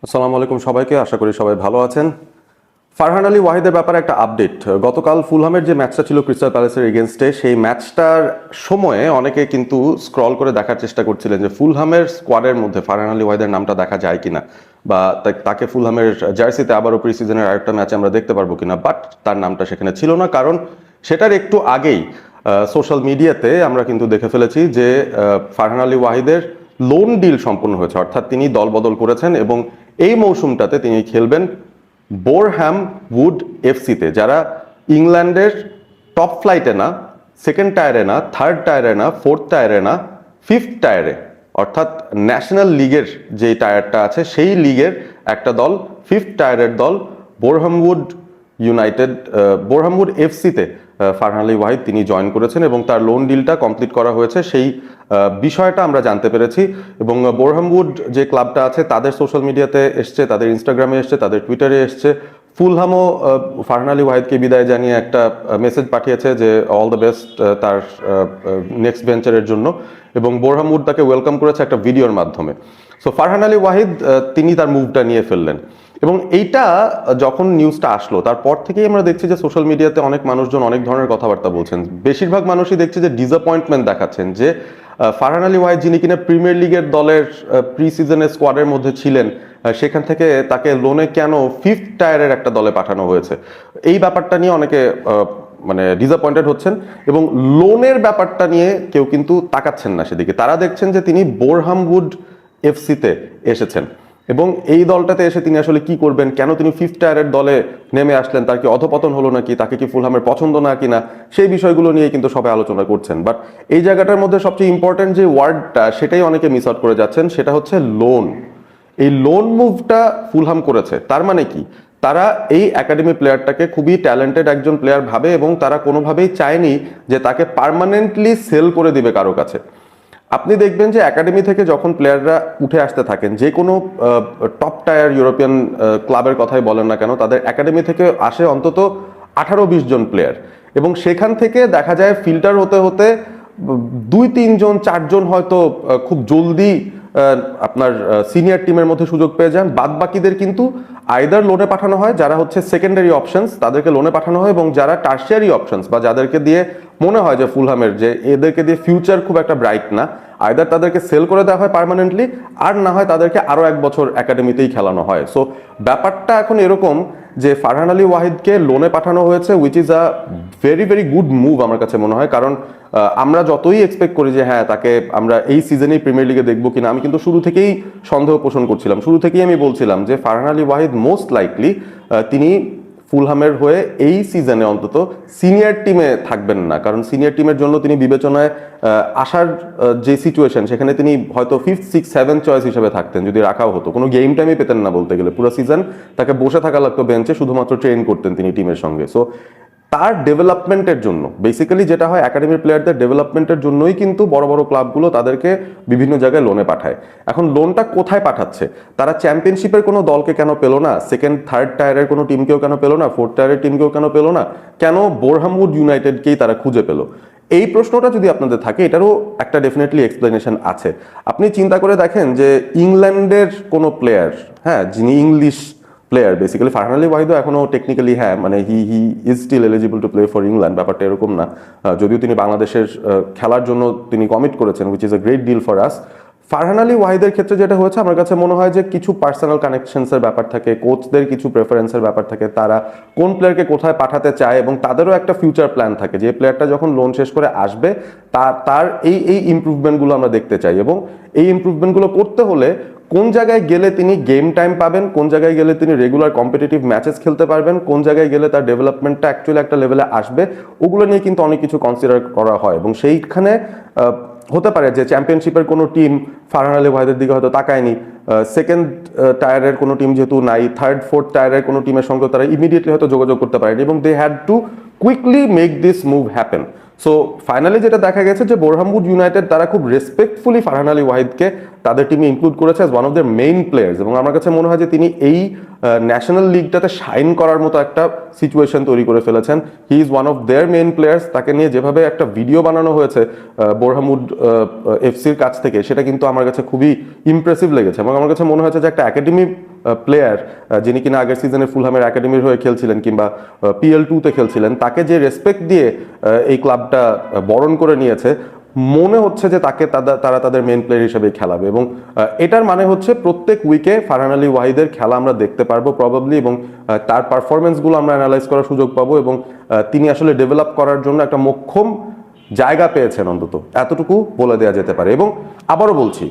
আসসালামু আলাইকুম সবাইকে, আশা করি সবাই ভালো আছেন। ফারহান আলী ওয়াহিদের ব্যাপারে একটা আপডেট। গতকাল ফুলহামের যে ম্যাচটা ছিল ক্রিস্টাল প্যালেসের এগেনস্টে, সেই ম্যাচটার সময়ে অনেকে কিন্তু স্ক্রল করে দেখার চেষ্টা করছিলেন যে ফুলহামের স্কোয়াডের মধ্যে ফারহান আলী ওয়াহিদের নামটা দেখা যায় কিনা, বা তাকে ফুলহামের জার্সিতে আবারও প্রি সিজনের আরেকটা ম্যাচে আমরা দেখতে পারবো কিনা। বাট তার নামটা সেখানে ছিল না, কারণ সেটার একটু আগেই সোশ্যাল মিডিয়াতে আমরা কিন্তু দেখে ফেলেছি যে ফারহান আলী ওয়াহিদের লোন ডিল সম্পূর্ণ হয়েছে, অর্থাৎ তিনি দল বদল করেছেন এবং এই মৌসুমটাতে তিনি খেলবেন বোরহ্যাম উড এফসিতে, যারা ইংল্যান্ডের টপ ফ্লাইটে না, সেকেন্ড টায়ারে না, থার্ড টায়ারে না, ফোর্থ টায়ারে না, ফিফথ টায়ারে, অর্থাৎ ন্যাশনাল লিগের যে টায়ারটা আছে সেই লিগের একটা দল, ফিফথ টায়ারের দল বোরহ্যামউড ইউনাইটেড, বোরহ্যামউড এফসিতে ফারহান আলী ওয়াহিদ তিনি জয়েন করেছেন এবং তার লোন ডিলটা কমপ্লিট করা হয়েছে, সেই বিষয়টা আমরা জানতে পেরেছি। এবং বোরহ্যামউড যে ক্লাবটা আছে তাদের সোশ্যাল মিডিয়াতে এসছে, তাদের ইনস্টাগ্রামে এসছে, তাদের টুইটারে এসছে। ফুলহামও ফারহান আলী ওয়াহিদকে বিদায় জানিয়ে একটা মেসেজ পাঠিয়েছে যে অল দ্য বেস্ট তার নেক্সট ভেঞ্চারের জন্য, এবং বোরহ্যামউড তাকে ওয়েলকাম করেছে একটা ভিডিওর মাধ্যমে। সো ফারহান আলী ওয়াহিদ তিনি তার মুভটা নিয়ে ফেললেন, এবং এইটা যখন নিউজটা আসলো তারপর থেকেই আমরা দেখছি যে সোশ্যাল মিডিয়াতে অনেক মানুষজন অনেক ধরনের কথাবার্তা বলছেন। বেশিরভাগ মানুষই দেখছি যে ডিসঅ্যাপয়েন্টমেন্ট দেখাচ্ছেন যে ফারহান আলী ওয়াহিদ যিনি কিনা প্রিমিয়ার লিগের দলের প্রি সিজনের স্কোয়াডের মধ্যে ছিলেন, সেখান থেকে তাকে লোনে কেন ফিফথ টায়ারের একটা দলে পাঠানো হয়েছে, এই ব্যাপারটা নিয়ে অনেকে মানে ডিসঅ্যাপয়েন্টেড হচ্ছেন। এবং লোনের ব্যাপারটা নিয়ে কেউ কিন্তু তাকাচ্ছেন না সেদিকে, তারা দেখছেন যে তিনি বোরহ্যামউড এফসিতে এসেছেন এবং এই দলটাতে এসে তিনি আসলে কি করবেন, কেন তিনি ফিফথ টায়ারের দলে নেমে আসলেন, তার কি অধপতন হলো নাকি, তাকে কি ফুলহামের পছন্দ না কিনা, সেই বিষয়গুলো নিয়ে কিন্তু সবাই আলোচনা করছেন। বাট এই জায়গাটার মধ্যে সবচেয়ে ইম্পর্টেন্ট যে ওয়ার্ডটা, সেটাই অনেকে মিস আউট করে যাচ্ছেন, সেটা হচ্ছে লোন। এই লোন মুভটা ফুলহাম করেছে, তার মানে কি তারা এই একাডেমি প্লেয়ারটাকে খুবই ট্যালেন্টেড একজন প্লেয়ার ভাবে এবং তারা কোনোভাবেই চায়নি যে তাকে পার্মানেন্টলি সেল করে দিবে কারো কাছে। আপনি দেখবেন যে একাডেমি থেকে যখন প্লেয়াররা উঠে আসতে থাকেন, যে কোনো টপ টায়ার ইউরোপিয়ান ক্লাবের কথাই বলেন না কেন, তাদের একাডেমি থেকে আসে অন্তত 18-20 জন প্লেয়ার, এবং সেখান থেকে দেখা যায় ফিল্টার হতে হতে 2-3 জন 4 জন হয়তো খুব জলদি আপনার সিনিয়র টিমের মধ্যে সুযোগ পেয়ে যান। বাদ বাকিদের কিন্তু আইদার লোনে পাঠানো হয়, যারা হচ্ছে সেকেন্ডারি অপশনস তাদেরকে লোনে পাঠানো হয়, এবং যারা টার্সিয়ারি অপশনস বা যাদেরকে দিয়ে মনে হয় যে ফুলহামের যে এদেরকে দিয়ে ফিউচার খুব একটা ব্রাইট না, আইদার তাদেরকে সেল করে দেওয়া হয় পার্মানেন্টলি, আর না হয় তাদেরকে আরও 1 বছর একাডেমিতেই খেলানো হয়। সো ব্যাপারটা এখন এরকম যে ফারহান আলী ওয়াহিদকে লোনে পাঠানো হয়েছে, which is a very very good move আমার কাছে মনে হয়। কারণ আমরা যতই এক্সপেক্ট করি যে হ্যাঁ তাকে আমরা এই সিজনেই প্রিমিয়ার লিগে দেখবো কিনা, আমি কিন্তু শুরু থেকেই সন্দেহ পোষণ করছিলাম। শুরু থেকেই আমি বলছিলাম যে ফারহান আলী ওয়াহিদ মোস্ট লাইকলি তিনি ফুলহামের হয়ে এই সিজনে অন্তত সিনিয়র টিমে থাকবেন না, কারণ সিনিয়র টিমের জন্য তিনি বিবেচনায় আসার যে সিচুয়েশন, সেখানে তিনি হয়তো 5th 6th 7th চয়েস হিসেবে থাকতেন যদি রাখাও হতো। কোনো গেম টাইমই পেতেন না বলতে গেলে, পুরো সিজন তাকে বসে থাকা লাগতো বেঞ্চে, শুধুমাত্র ট্রেন করতেন তিনি টিমের সঙ্গে। সো তার ডেভেলপমেন্টের জন্য, বেসিক্যালি যেটা হয় একাডেমির প্লেয়ারদের ডেভেলপমেন্টের জন্যই কিন্তু বড় বড় ক্লাবগুলো তাদেরকে বিভিন্ন জায়গায় লোনে পাঠায়। এখন লোনটা কোথায় পাঠাচ্ছে, তারা চ্যাম্পিয়নশিপের কোনো দলকে কেন পেল না, সেকেন্ড থার্ড টায়ারের কোনো টিমকেও কেন পেল না, ফোর্থ টায়ারের টিমকেও কেন পেল না, কেন বোরহ্যামউড ইউনাইটেডকেই তারা খুঁজে পেল? এই প্রশ্নটা যদি আপনাদের থাকে, এটারও একটা ডেফিনেটলি এক্সপ্লেনেশন আছে। আপনি চিন্তা করে দেখেন যে ইংল্যান্ডের কোনো প্লেয়ার, হ্যাঁ, যিনি English player, basically Farhan Ali ওয়াহিদও এখনো টেকনিক্যালি হ্যাঁ মানে he is still eligible to play for England, ব্যাপারটা এরকম না। যদিও তিনি বাংলাদেশের খেলার জন্য তিনি কমিট করেছেন, which is a great deal for us. Farhan Ali ওয়াহিদের ক্ষেত্রে যেটা হয়েছে, আমার কাছে মনে হয় যে কিছু পার্সোনাল কানেকশনসের ব্যাপার থাকে, কোচদের কিছু প্রেফারেন্সের ব্যাপার থাকে, তারা কোন প্লেয়ারকে কোথায় পাঠাতে চায়, এবং তাদেরও একটা ফিউচার প্ল্যান থাকে যে প্লেয়ারটা যখন লোন শেষ করে আসবে তার এই ইমপ্রুভমেন্টগুলো আমরা দেখতে চাই, এবং এই ইমপ্রুভমেন্টগুলো করতে হলে কোন জায়গায় গেলে তিনি গেম টাইম পাবেন, কোন জায়গায় গেলে তিনি রেগুলার কম্পিটিটিভ ম্যাচেস খেলতে পারবেন, কোন জায়গায় গেলে তার ডেভেলপমেন্টটা অ্যাকচুয়ালি একটা লেভেলে আসবে, ওগুলো নিয়ে কিন্তু অনেক কিছু কনসিডার করা হয়। এবং সেইখানে হতে পারে যে চ্যাম্পিয়নশিপের কোনো টিম ফারহান আলী ওয়াহিদের দিকে হয়তো তাকায়নি, সেকেন্ড টায়ারের কোনো টিম যেহেতু নাই, থার্ড ফোর্থ টায়ারের কোনো টিমের সঙ্গে তারা ইমিডিয়েটলি হয়তো যোগাযোগ করতে পারেনি, এবং they had to quickly make this move happen. So finally যেটা দেখা গেছে যে বোরহ্যামউড ইউনাইটেড তারা খুব রেসপেক্টফুলি ফারহান আলী ওয়াহিদকে তাদের টিমে ইনক্লুড করেছে as one of their main players, এবং আমার কাছে মনে হয় যে তিনি এই ন্যাশনাল লিগটাতে শাইন করার মতো একটা সিচুয়েশন তৈরি করে ফেলেছেন। He is one of their main players. তাকে নিয়ে যেভাবে একটা ভিডিও বানানো হয়েছে বোরহ্যামউড এফসির কাছ থেকে, সেটা কিন্তু আমার কাছে খুবই ইমপ্রেসিভ লেগেছে, এবং আমার কাছে মনে হয়েছে যে একটা একাডেমি প্লেয়ার যিনি কিনা আগের সিজনে ফুলহামের একাডেমির হয়ে খেলছিলেন কিংবা PL2-তে খেলছিলেন, তাকে যে রেসপেক্ট দিয়ে এই ক্লাবটা বরণ করে নিয়েছে, মনে হচ্ছে যে তাকে তারা তাদের মেন প্লেয়ার হিসেবে খেলাবে। এবং এটার মানে হচ্ছে প্রত্যেক উইকে ফারহান আলী ওয়াহিদের খেলা আমরা দেখতে পারবো প্রবাবলি, এবং তার পারফরমেন্সগুলো আমরা অ্যানালাইজ করার সুযোগ পাবো, এবং তিনি আসলে ডেভেলপ করার জন্য একটা মোক্ষম জায়গা পেয়েছেন, অন্তত এতটুকু বলে দেওয়া যেতে পারে। এবং আবারও বলছি,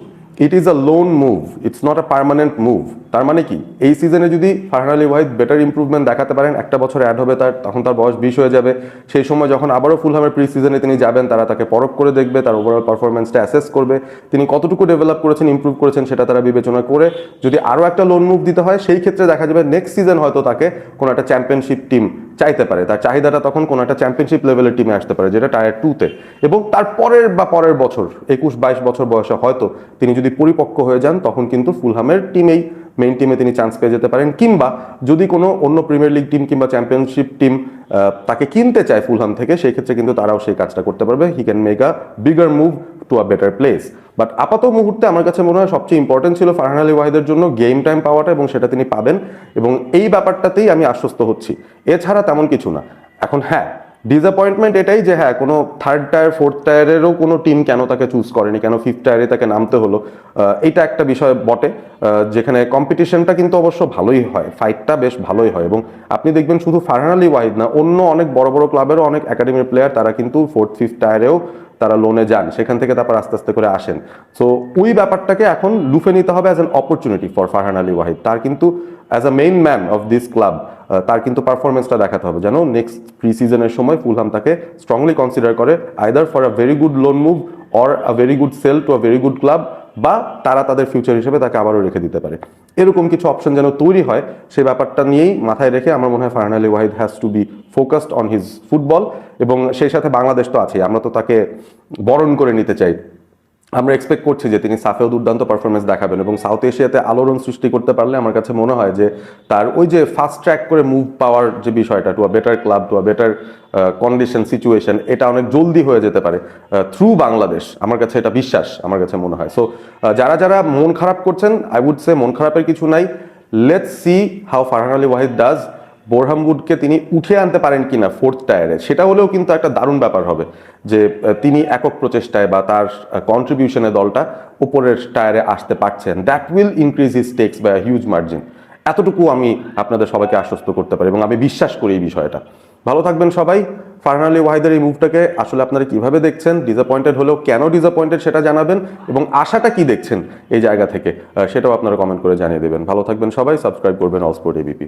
it is a loan move, it's not a permanent move. তার মানে কি, এই সিজনে যদি ফারহান আলী ওয়াহিদ বেটার ইম্প্রুভমেন্ট দেখাতে পারেন, একটা বছর অ্যাড হবে তার, তখন তার বয়স 20 হয়ে যাবে। সেই সময় যখন আবারও ফুলহামের প্রি সিজনে তিনি যাবেন, তারা তাকে পরখ করে দেখবে, তার ওভারঅল পারফরমেন্সটা অ্যাসেস করবে, তিনি কতটুকু ডেভেলপ করেছেন, ইম্প্রুভ করেছেন, সেটা তারা বিবেচনা করে যদি আরও একটা লোন মুভ দিতে হয়, সেই ক্ষেত্রে দেখা যাবে নেক্সট সিজন হয়তো তাকে কোনো একটা চ্যাম্পিয়নশিপ টিম চাইতে পারে, তার চাহিদাটা তখন কোনো একটা চ্যাম্পিয়নশিপ লেভেলের টিমে আসতে পারে, যেটা টায়ার 2-তে। এবং তার পরের বছর 21-22 বছর বয়সে হয়তো তিনি যদি পরিপক্ক হয়ে যান, তখন কিন্তু ফুলহামের টিমেই, মেইন টিমে তিনি চান্স পেয়ে যেতে পারেন। কিংবা যদি কোনো অন্য প্রিমিয়ার লিগ টিম কিংবা চ্যাম্পিয়নশিপ টিম তাকে কিনতে চায় ফুলহাম থেকে, সেই ক্ষেত্রে কিন্তু তারাও সেই কাজটা করতে পারবে। He can make a bigger move to a better place. But আপাত মুহূর্তে আমার কাছে মনে হয় সবচেয়ে ইম্পর্টেন্ট ছিল ফারহান আলী ওয়াহিদের জন্য গেম টাইম পাওয়াটা, এবং সেটা তিনি পাবেন, এবং এই ব্যাপারটাতেই আমি আশ্বস্ত হচ্ছি। এছাড়া তেমন কিছু না। এখন হ্যাঁ, ডিসঅ্যাপয়েন্টমেন্ট এটাই যে হ্যাঁ, কোনো থার্ড টায়ার ফোর্থ টায়ারেরও কোনো টিম কেন তাকে চুজ করেনি, কেন ফিফথ টায়ারে তাকে নামতে হলো, এটা একটা বিষয় বটে, যেখানে কম্পিটিশনটা কিন্তু অবশ্য ভালোই হয়, ফাইটটা বেশ ভালোই হয়। এবং আপনি দেখবেন শুধু ফারহান আলী ওয়াহিদ না, অন্য অনেক বড় বড় ক্লাবেরও অনেক একাডেমির প্লেয়ার তারা কিন্তু ফোর্থ ফিফথ টায়ারেও তারা লোনে যান, সেখান থেকে তারপর আস্তে আস্তে করে আসেন। সো ওই ব্যাপারটাকে এখন লুফে নিতে হবে as an opportunity for Farhan Ali Wahid. তার কিন্তু as a main man of this club তার কিন্তু পারফরমেন্সটা দেখাতে হবে, যেন নেক্সট প্রি সিজনের সময় ফুলহাম তাকে স্ট্রংলি কনসিডার করে, either for a very good loan move or a very good sale to a very good club, বা তারা তাদের ফিউচার হিসেবে তাকে আবারও রেখে দিতে পারে। এরকম কিছু অপশন যেন তৈরি হয়, সেই ব্যাপারটা নিয়েই মাথায় রেখে আমার মনে হয় Farhan Ali Wahid has to B focused on his football. এবং সেই সাথে বাংলাদেশ তো আছেই, আমরা তো তাকে বরণ করে নিতে চাই। আমরা এক্সপেক্ট করছি যে তিনি সাফেও দুর্দান্ত পারফরমেন্স দেখাবেন, এবং সাউথ এশিয়াতে আলোড়ন সৃষ্টি করতে পারলে আমার কাছে মনে হয় যে তার ওই যে ফাস্ট ট্র্যাক করে মুভ পাওয়ার যে বিষয়টা to a better club, to a better condition situation, এটা অনেক জলদি হয়ে যেতে পারে থ্রু বাংলাদেশ। আমার কাছে এটা বিশ্বাস, আমার কাছে মনে হয়। সো যারা যারা মন খারাপ করছেন, আই উড সে মন খারাপের কিছু নাই। Let's see how Farhan Ali Wahid does. Boreham উডকে তিনি উঠে আনতে পারেন কিনা ফোর্থ টায়ারে, সেটা হলেও কিন্তু একটা দারুণ ব্যাপার হবে, যে তিনি একক প্রচেষ্টায় বা তার কন্ট্রিবিউশনে দলটা উপরের টায়ারে আসতে পারছেন। That will increase his stakes by huge margin. এতটুকু আমি আপনাদের সবাইকে আশ্বস্ত করতে পারি, এবং আমি বিশ্বাস করি এই বিষয়টা। ভালো থাকবেন সবাই। ফারহান আলী ওয়াহিদের এই মুভটাকে আসলে আপনারা কিভাবে দেখছেন, ডিসঅ্যাপয়েন্টেড হলেও কেন ডিসঅ্যাপয়েন্টেড সেটা জানাবেন, এবং আশাটা কি দেখছেন এই জায়গা থেকে সেটাও আপনারা কমেন্ট করে জানিয়ে দেবেন। ভালো থাকবেন সবাই, সাবস্ক্রাইব করবেন অল স্পোর্ট এবিপি।